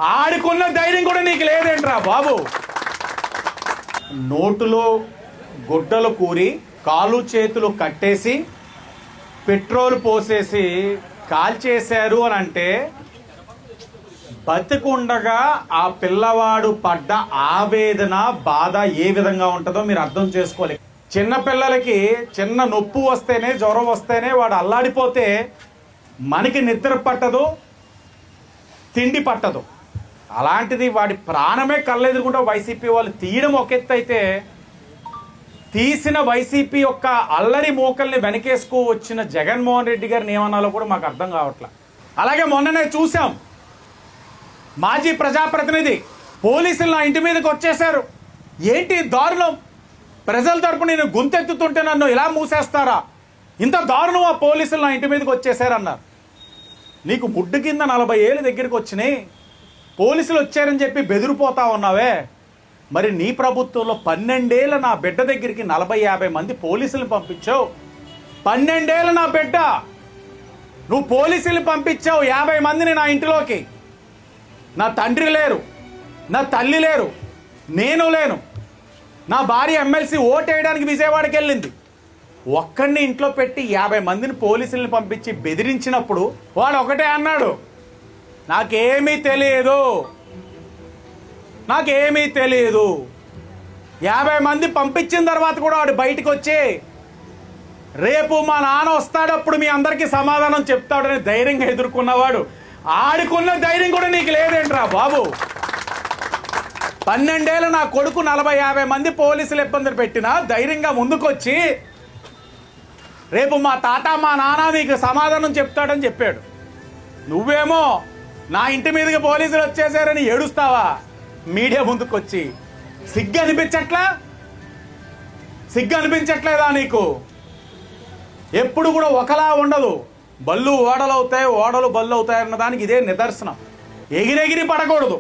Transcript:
ఆడుకున్న ధైర్యం కూడా నీకు లేదేంట్రా బాబు? నోటులో గుడ్డలు కూరి కాలు చేతులు కట్టేసి పెట్రోల్ పోసేసి కాల్చేశారు అని అంటే బతికుండగా ఆ పిల్లవాడు పడ్డ ఆవేదన బాధ ఏ విధంగా ఉంటుందో మీరు అర్థం చేసుకోవాలి. చిన్న పిల్లలకి చిన్న నొప్పి వస్తేనే జ్వరం వస్తేనే వాడు అల్లాడిపోతే మనకి నిద్ర పట్టదు, తిండి పట్టదు. అలాంటిది వాడి ప్రాణమే కళ్ళెదురుకుంటూ వైసీపీ వాళ్ళు తీయడం ఒక ఎత్తు అయితే, తీసిన వైసీపీ యొక్క అల్లరి మోకల్ని వెనకేసుకు వచ్చిన జగన్మోహన్ రెడ్డి గారిని ఏమన్నాలో కూడా మాకు అర్థం కావట్లే. అలాగే మొన్ననే చూసాం, మాజీ ప్రజాప్రతినిధి పోలీసులు నా ఇంటి మీదకి వచ్చేశారు. ఏంటి దారుణం? ప్రజల తరపున నేను గొంతెత్తుతుంటే నన్ను ఇలా మూసేస్తారా? ఇంత దారుణం ఆ పోలీసులు నా ఇంటి మీదకి వచ్చేసారన్నారు. నీకు ముడ్డు కింద 40 ఏళ్ళు దగ్గరికి వచ్చినాయి, పోలీసులు వచ్చారని చెప్పి బెదిరిపోతా ఉన్నావే. మరి నీ ప్రభుత్వంలో 12 ఏళ్ళ నా బిడ్డ దగ్గరికి 40-50 మంది పోలీసులు పంపించావు. 12 ఏళ్ళ నా బిడ్డ నువ్వు పోలీసులు పంపించావు 50 మందిని నా ఇంటిలోకి. నా తండ్రి లేరు, నా తల్లి లేరు, నేను లేను. నా భార్య ఎమ్మెల్సీ ఓటేయడానికి విజయవాడకి వెళ్ళింది. ఒక్కడిని ఇంట్లో పెట్టి 50 మందిని పోలీసుల్ని పంపించి బెదిరించినప్పుడు వాడు ఒకటే అన్నాడు, నాకేమీ తెలియదు, నాకేమీ తెలియదు. 50 మంది పంపించిన తర్వాత కూడా వాడు బయటకు వచ్చి రేపు మా నాన్న వస్తాడప్పుడు మీ అందరికీ సమాధానం చెప్తాడని ధైర్యంగా ఎదుర్కొన్నవాడు. ఆడుకున్న ధైర్యం కూడా నీకు లేదేంట్రా బాబు? 12 ఏళ్ళ నా కొడుకు 40-50 మంది పోలీసులు ఇబ్బందులు పెట్టినా ధైర్యంగా ముందుకొచ్చి రేపు మా తాత మా నాన్న మీకు సమాధానం చెప్తాడని చెప్పాడు. నువ్వేమో నా ఇంటి మీదకి పోలీసులు వచ్చేసారని ఏడుస్తావా మీడియా ముందుకొచ్చి? సిగ్గు అనిపించట్లా? సిగ్గు అనిపించట్లేదా నీకు? ఎప్పుడు కూడా ఒకలా ఉండదు. బళ్ళు ఓడలు అవుతాయి, ఓడలు బళ్ళు అవుతాయి అన్న దానికి ఇదే నిదర్శనం. ఎగిరెగిరి పడకూడదు.